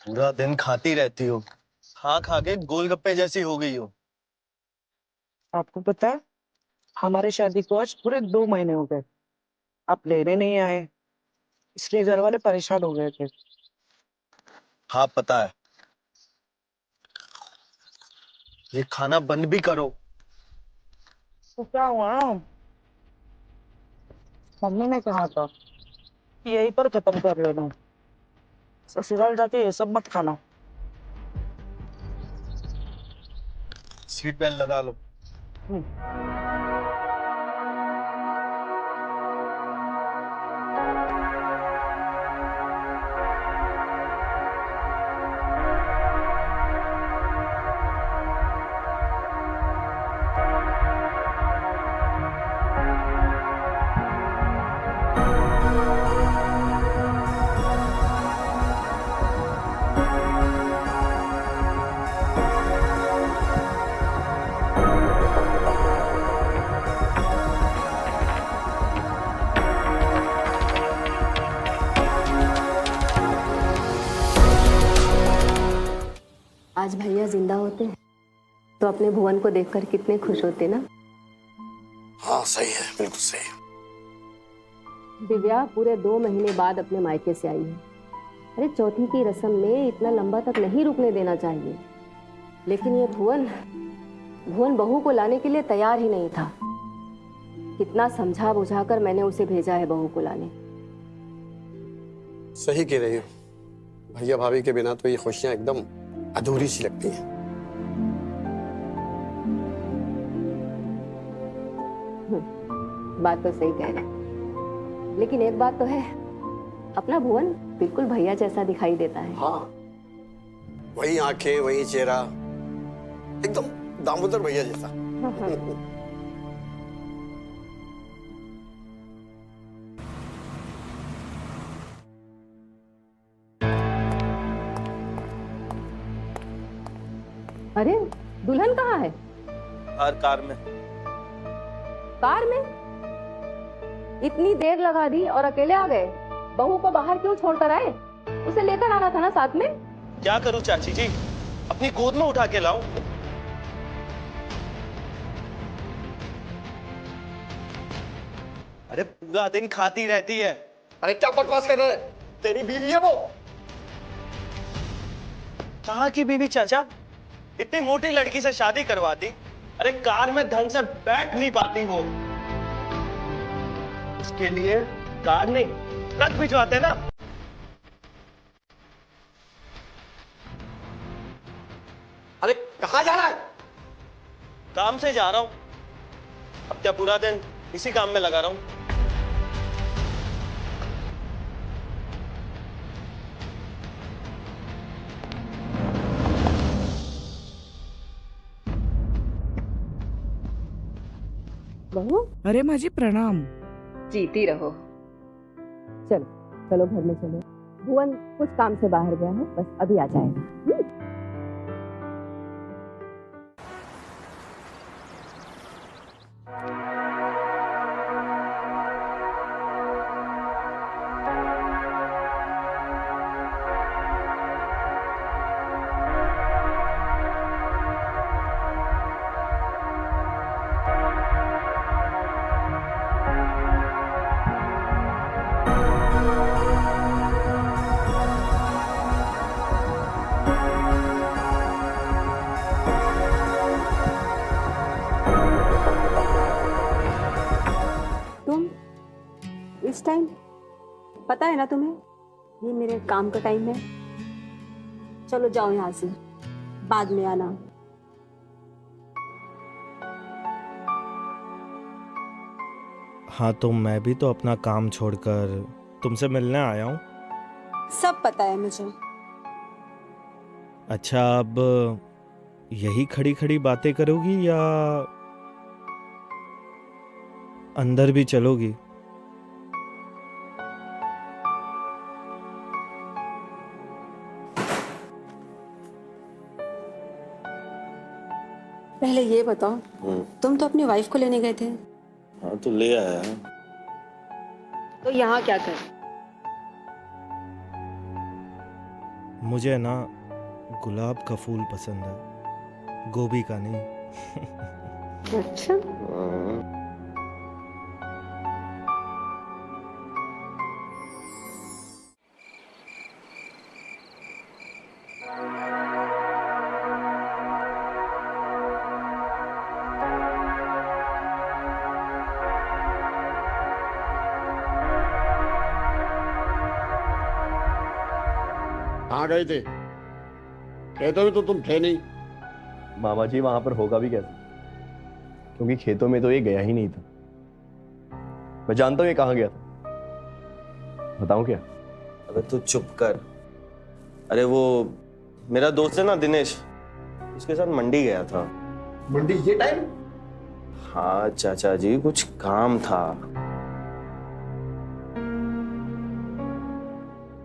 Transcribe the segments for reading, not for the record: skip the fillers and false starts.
पूरा दिन खाती रहती हो, खा खा के गोलगप्पे जैसी हो गई हो। आपको पता है, हमारी शादी को आज पूरे 2 महीने हो गए। आप लेने नहीं आए, इसलिए घर वाले परेशान हो गए थे। हाँ पता है। ये खाना बंद भी करो। तो क्या हुआ ना, मम्मी ने कहा था कि यहीं पर खत्म कर लेना, ससुराल जाके ये सब मत खाना। सीट बेल्ट लगा लो। हम्म। आज भैया जिंदा होते तो अपने भुवन को देखकर कितने खुश होते ना। हाँ सही है, बिल्कुल सही। दिव्या पूरे 2 महीने बाद अपने मायके से आई है। अरे चौथी की रस्म में इतना लंबा तक नहीं रुकने देना चाहिए, लेकिन ये भुवन भुवन बहू को लाने के लिए तैयार ही नहीं था। कितना समझा बुझाकर मैंने उसे भेजा है बहू को लाने। सही कह रही हो, भैया भाभी के बिना तो ये खुशियां एकदम अधूरी सी लगती हैं। बात तो सही कह रहे हैं, लेकिन एक बात तो है, अपना भुवन बिल्कुल भैया जैसा दिखाई देता है। हाँ, वही आंखें, वही चेहरा, एकदम दामोदर भैया जैसा। अरे दुल्हन कहाँ है? हर कार में। कार में? इतनी देर लगा दी और अकेले आ गए। बहू को बाहर क्यों छोड़कर आए? उसे लेकर आना था ना साथ में। क्या करूं चाची जी, अपनी गोद में उठा के लाऊं? अरे पूरा दिन खाती रहती है। अरे क्या बकवास कर रहे हैं? तेरी बीवी है वो। कहाँ की बीवी चाचा? इतनी मोटी लड़की से शादी करवा दी। अरे कार में ढंग से बैठ नहीं पाती वो। उसके लिए कार नहीं, ट्रक भिजवाते ना। अरे कहाँ जा रहा है? काम से जा रहा हूं। अब क्या पूरा दिन इसी काम में लगा रहा हूं। बहू अरे माजी प्रणाम। जीती रहो। चलो चलो घर में चलो। भुवन कुछ काम से बाहर गया है, बस अभी आ जाएगा। तुम इस टाइम, पता है ना तुम्हें, ये मेरे काम का टाइम है। चलो जाओ यहाँ से, बाद में आना। हाँ तो मैं भी तो अपना काम छोड़कर तुमसे मिलने आया हूँ। सब पता है मुझे। अच्छा अब यही खड़ी खड़ी बातें करोगी या अंदर भी चलोगी? पहले ये बताओ, तुम तो अपनी वाइफ को लेने गए थे। हाँ तो ले आया। तो यहाँ क्या कर? मुझे ना गुलाब का फूल पसंद है, गोभी का नहीं। अच्छा, कहाँ गए थे? कहते हुए तो तुम थे नहीं। मामा जी वहां पर होगा भी कैसे, क्योंकि खेतों में तो ये गया ही नहीं था। मैं जानता हूँ ये कहाँ गया था। बताऊं क्या? अबे तू चुप कर। अरे वो मेरा दोस्त है ना दिनेश, उसके साथ मंडी गया था। मंडी ये टाइम? हाँ चाचा जी, कुछ काम था।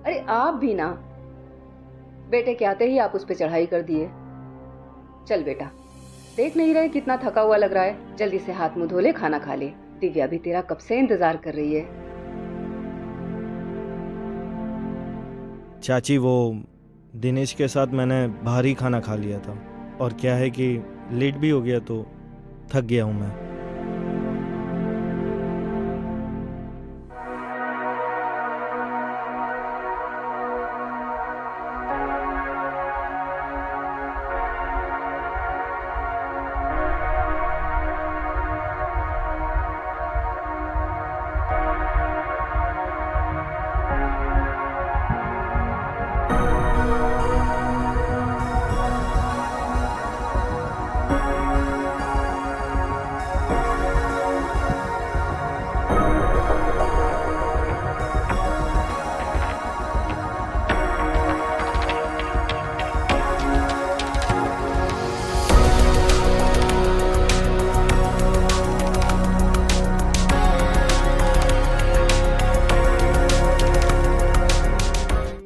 अरे आप भी ना, बेटे के आते ही आप उस पे चढ़ाई कर दिए। चल बेटा, देख नहीं रहे कितना थका हुआ लग रहा है, जल्दी से हाथ मुंह धो ले, खाना खा ले। दिव्या भी तेरा कब से इंतजार कर रही है। चाची वो दिनेश के साथ मैंने भारी खाना खा लिया था, और क्या है कि लेट भी हो गया तो थक गया हूँ मैं।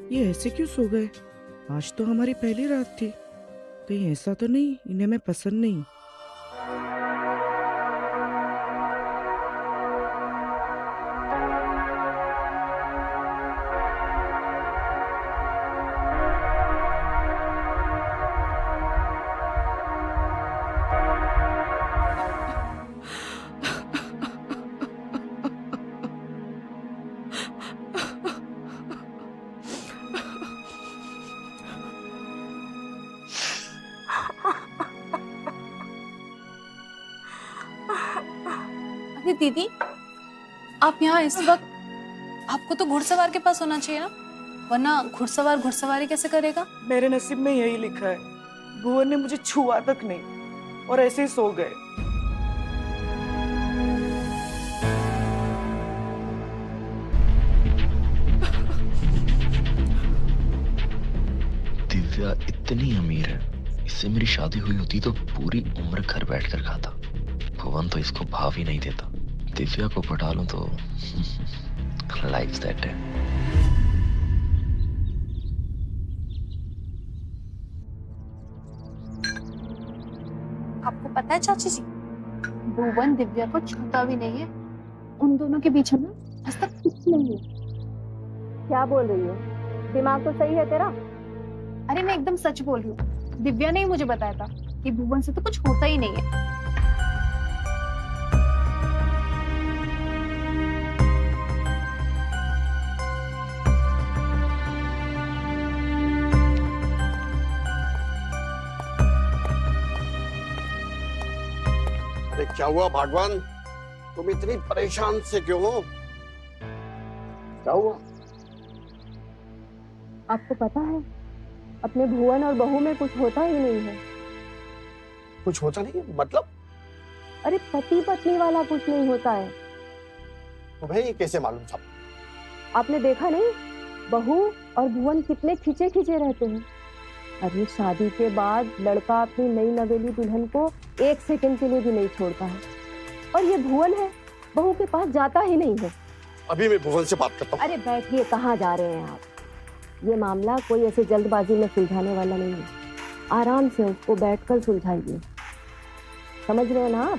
ये ऐसे क्यों सो गए? आज तो हमारी पहली रात थी। कहीं ऐसा तो नहीं इन्हें मैं पसंद नहीं? अरे दीदी, आप यहाँ इस वक्त, आपको तो घुड़सवार के पास होना चाहिए ना, वरना घुड़सवार घुड़सवारी कैसे करेगा? मेरे नसीब में यही लिखा है। भुवन ने मुझे छुआ तक नहीं और ऐसे ही सो गए। दिव्या इतनी अमीर है, इससे मेरी शादी हुई होती तो पूरी उम्र घर बैठकर खाता। भुवन तो इसको भाव ही नहीं देता। दिव्या को पटा लूं तो लाइफ सेट है। आपको पता है चाची जी, भुवन दिव्या को छूता भी नहीं है। उन दोनों के बीच में आज तक कुछ नहीं है। क्या बोल रही हो? दिमाग तो सही है तेरा? अरे मैं एकदम सच बोल रही हूँ। दिव्या ने ही मुझे बताया था कि भुवन से तो कुछ होता ही नहीं है। अरे क्या हुआ भगवान, तुम इतनी परेशान से क्यों हो? क्या हुआ? आपको पता है, अपने भुवन और बहू में कुछ होता ही नहीं है। कुछ होता नहीं है मतलब? अरे पति पत्नी वाला कुछ नहीं होता है। तुम्हें ये कैसे मालूम सब? आपने देखा नहीं, बहू और भुवन कितने खींचे खींचे रहते हैं। अरे शादी के बाद लड़का अपनी नई नवेली दुल्हन को एक सेकंड के लिए भी नहीं छोड़ता है, और ये भुवन है, बहू के पास जाता ही नहीं है। अभी मैं भुवन से बात करता हूँ। अरे बैठिए, कहाँ जा रहे हैं आप? ये मामला कोई ऐसे जल्दबाजी में सुलझाने वाला नहीं है। आराम से उसको बैठकर सुलझाइए, समझ रहे हैं ना आप?